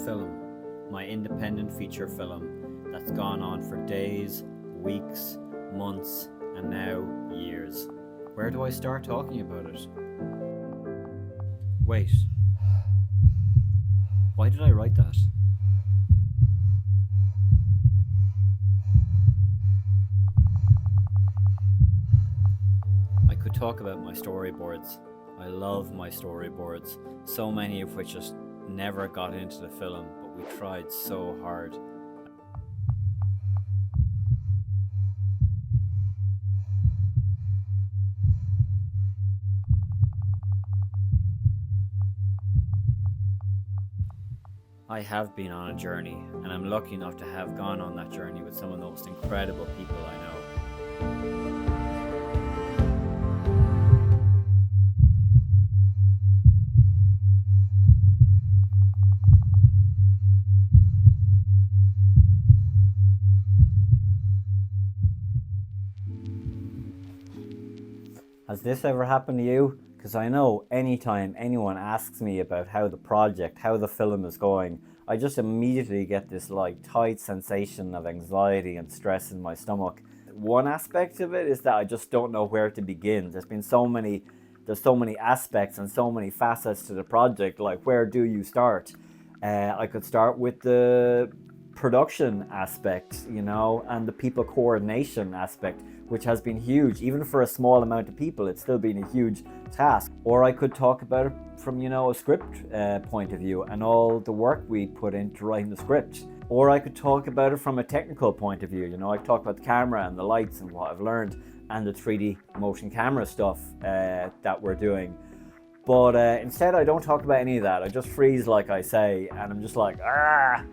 film, my independent feature film that's gone on for days, weeks, months, and now years. Where do I start talking about it? Wait, why did I write that? I could talk about my storyboards. I love my storyboards, so many of which just never got into the film, but we tried so hard. I have been on a journey, and I'm lucky enough to have gone on that journey with some of the most incredible people I know. Has this ever happened to you? Because I know anytime anyone asks me about how the film is going, I just immediately get this tight sensation of anxiety and stress in my stomach. One aspect of it is that I just don't know where to begin. There's so many aspects and so many facets to the project. Like, where do you start? I could start with the production aspect, and the people coordination aspect, which has been huge. Even for a small amount of people, it's still been a huge task. Or I could talk about it from, a script point of view and all the work we put into writing the script. Or I could talk about it from a technical point of view. I talk about the camera and the lights and what I've learned and the 3D motion camera stuff that we're doing. But instead, I don't talk about any of that. I just freeze, like I say, and I'm just like, ah!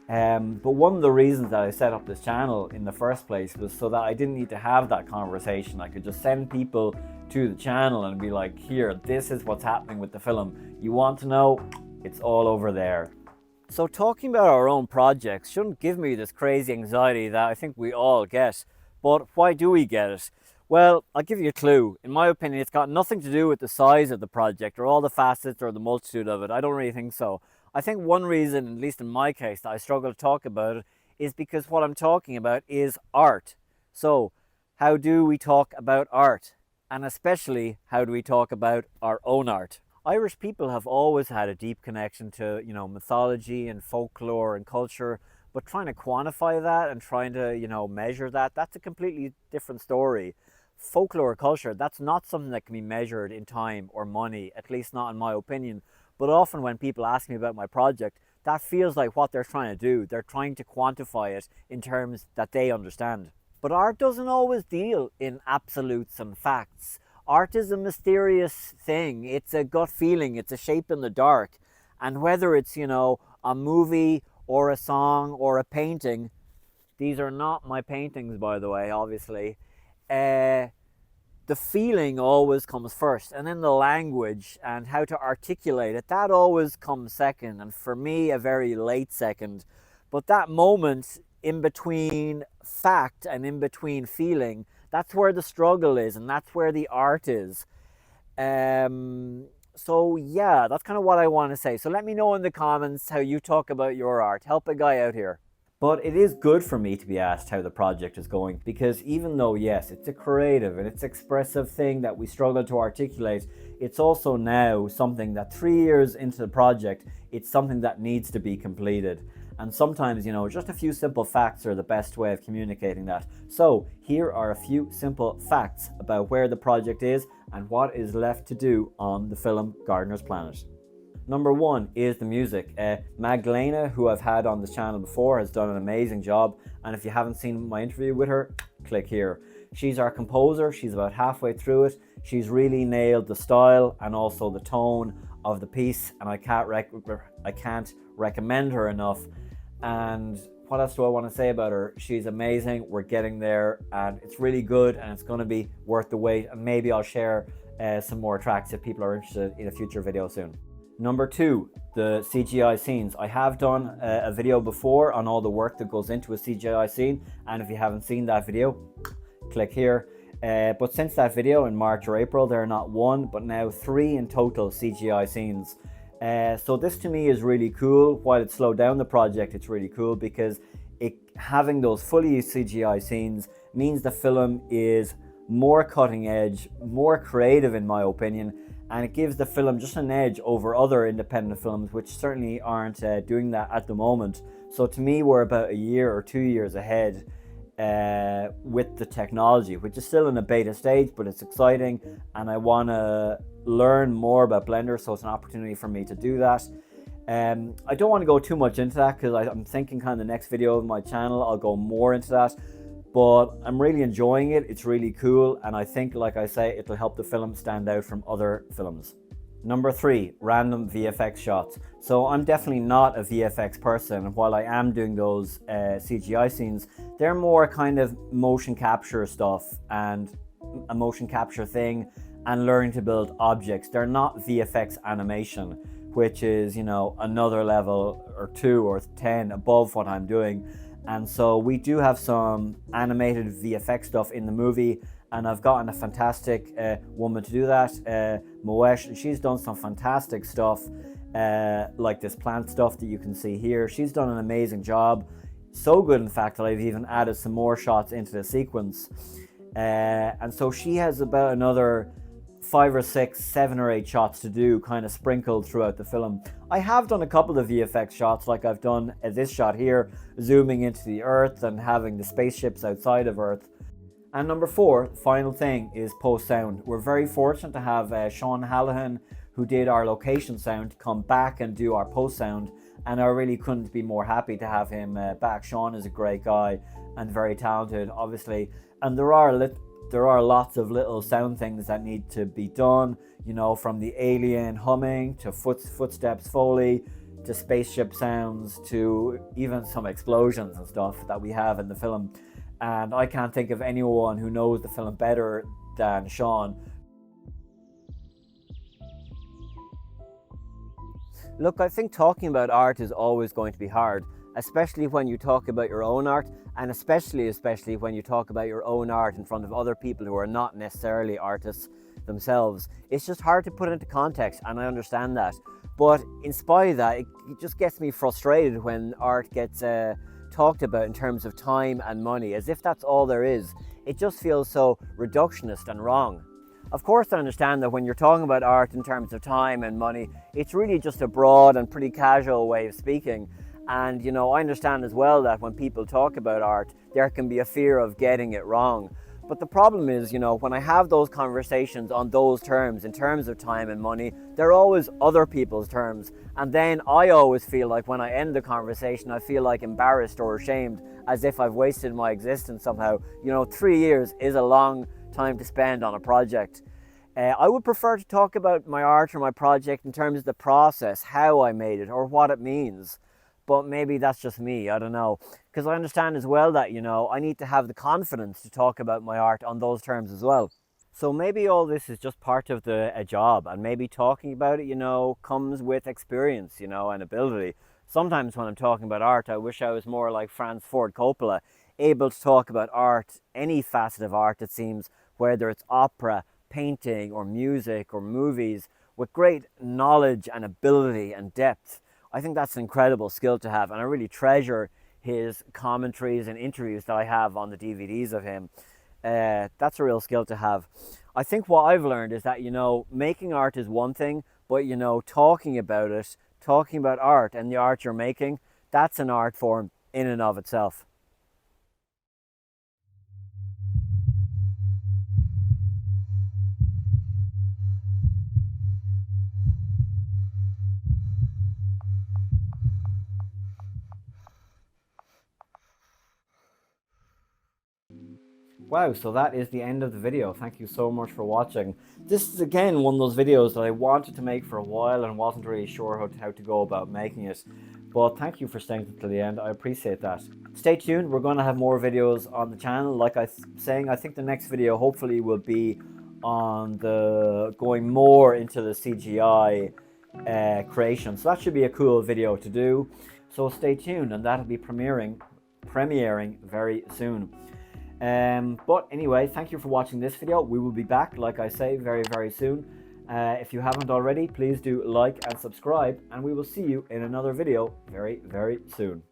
But one of the reasons that I set up this channel in the first place was so that I didn't need to have that conversation. I could just send people to the channel and be like, here, this is what's happening with the film. You want to know? It's all over there. So talking about our own projects shouldn't give me this crazy anxiety that I think we all get. But why do we get it? Well, I'll give you a clue. In my opinion, it's got nothing to do with the size of the project or all the facets or the multitude of it. I don't really think so. I think one reason, at least in my case, that I struggle to talk about it is because what I'm talking about is art. So, how do we talk about art? And especially, how do we talk about our own art? Irish people have always had a deep connection to, mythology and folklore and culture, but trying to quantify that and trying to, measure that, that's a completely different story. Folklore culture, that's not something that can be measured in time or money, at least not in my opinion. But often when people ask me about my project, that feels like what they're trying to do. They're trying to quantify it in terms that they understand. But art doesn't always deal in absolutes and facts. Art is a mysterious thing. It's a gut feeling. It's a shape in the dark. And whether it's, a movie or a song or a painting, these are not my paintings, by the way, obviously. The feeling always comes first, and then the language and how to articulate it, that always comes second, and for me a very late second. But that moment in between fact and in between feeling, that's where the struggle is, and that's where the art is. So yeah, that's kind of what I want to say. So let me know in the comments how you talk about your art. Help a guy out here. But it is good for me to be asked how the project is going, because even though, yes, it's a creative and it's expressive thing that we struggle to articulate, it's also now something that 3 years into the project, it's something that needs to be completed. And sometimes, just a few simple facts are the best way of communicating that. So here are a few simple facts about where the project is and what is left to do on the film Gardener's Planet. Number one is the music. Magdalena, who I've had on this channel before, has done an amazing job. And if you haven't seen my interview with her, click here. She's our composer. She's about halfway through it. She's really nailed the style and also the tone of the piece. And I can't recommend her enough. And what else do I want to say about her? She's amazing. We're getting there, and it's really good, and it's going to be worth the wait. And maybe I'll share some more tracks if people are interested in a future video soon. Number two, the CGI scenes. I have done a video before on all the work that goes into a CGI scene, and if you haven't seen that video, click here. But since that video in March or April, there are not one, but now 3 in total CGI scenes. So this to me is really cool. While it slowed down the project, it's really cool because having those fully used CGI scenes means the film is more cutting edge, more creative in my opinion, and it gives the film just an edge over other independent films which certainly aren't doing that at the moment. So to me, we're about a year or 2 years ahead with the technology, which is still in a beta stage, but it's exciting, and I want to learn more about Blender, so it's an opportunity for me to do that. I don't want to go too much into that because I'm thinking kind of the next video of my channel I'll go more into that, but I'm really enjoying it. It's really cool, and I think, like I say, it'll help the film stand out from other films. Number 3, random VFX shots. So I'm definitely not a VFX person. While I am doing those CGI scenes, they're more kind of motion capture stuff and a motion capture thing and learning to build objects. They're not VFX animation, which is, you know, another level or 2 or 10 above what I'm doing. And so we do have some animated VFX stuff in the movie, and I've gotten a fantastic woman to do that, Moesh, and she's done some fantastic stuff, like this plant stuff that you can see here. She's done an amazing job, so good in fact that I've even added some more shots into the sequence. And so she has about another 5 or 6, 7 or 8 shots to do, kind of sprinkled throughout the film. I have done a couple of VFX shots, like I've done this shot here, zooming into the Earth and having the spaceships outside of Earth. And number 4, final thing, is post sound. We're very fortunate to have Sean Hallahan, who did our location sound, come back and do our post sound, and I really couldn't be more happy to have him back. Sean is a great guy and very talented, obviously, and there are lots of little sound things that need to be done, you know, from the alien humming to footsteps Foley to spaceship sounds to even some explosions and stuff that we have in the film. And I can't think of anyone who knows the film better than Sean. Look, I think talking about art is always going to be hard, especially when you talk about your own art, and especially when you talk about your own art in front of other people who are not necessarily artists themselves. It's just hard to put into context, and I understand that. But in spite of that, it just gets me frustrated when art gets talked about in terms of time and money, as if that's all there is. It just feels so reductionist and wrong. Of course, I understand that when you're talking about art in terms of time and money, it's really just a broad and pretty casual way of speaking. And, you know, I understand as well that when people talk about art, there can be a fear of getting it wrong. But the problem is, you know, when I have those conversations on those terms, in terms of time and money, they're always other people's terms. And then I always feel like when I end the conversation, I feel like embarrassed or ashamed, as if I've wasted my existence somehow. You know, 3 years is a long time to spend on a project. I would prefer to talk about my art or my project in terms of the process, how I made it, or what it means. But maybe that's just me, I don't know. Because I understand as well that, you know, I need to have the confidence to talk about my art on those terms as well. So maybe all this is just part of a job, and maybe talking about it, you know, comes with experience, you know, and ability. Sometimes when I'm talking about art, I wish I was more like Francis Ford Coppola, able to talk about art, any facet of art it seems, whether it's opera, painting, or music, or movies, with great knowledge and ability and depth. I think that's an incredible skill to have, and I really treasure his commentaries and interviews that I have on the DVDs of him. That's a real skill to have. I think what I've learned is that, you know, making art is one thing, but, you know, talking about it, talking about art and the art you're making, that's an art form in and of itself. Wow, so that is the end of the video. Thank you so much for watching. This is again one of those videos that I wanted to make for a while and wasn't really sure how to go about making it. But thank you for staying to the end. I appreciate that. Stay tuned. We're going to have more videos on the channel. Like I was saying, I think the next video hopefully will be on the going more into the CGI creation. So that should be a cool video to do. So stay tuned, and that'll be premiering very soon. But anyway, thank you for watching this video. We will be back, like I say, very soon. If you haven't already, please do like and subscribe, and we will see you in another video very, very soon.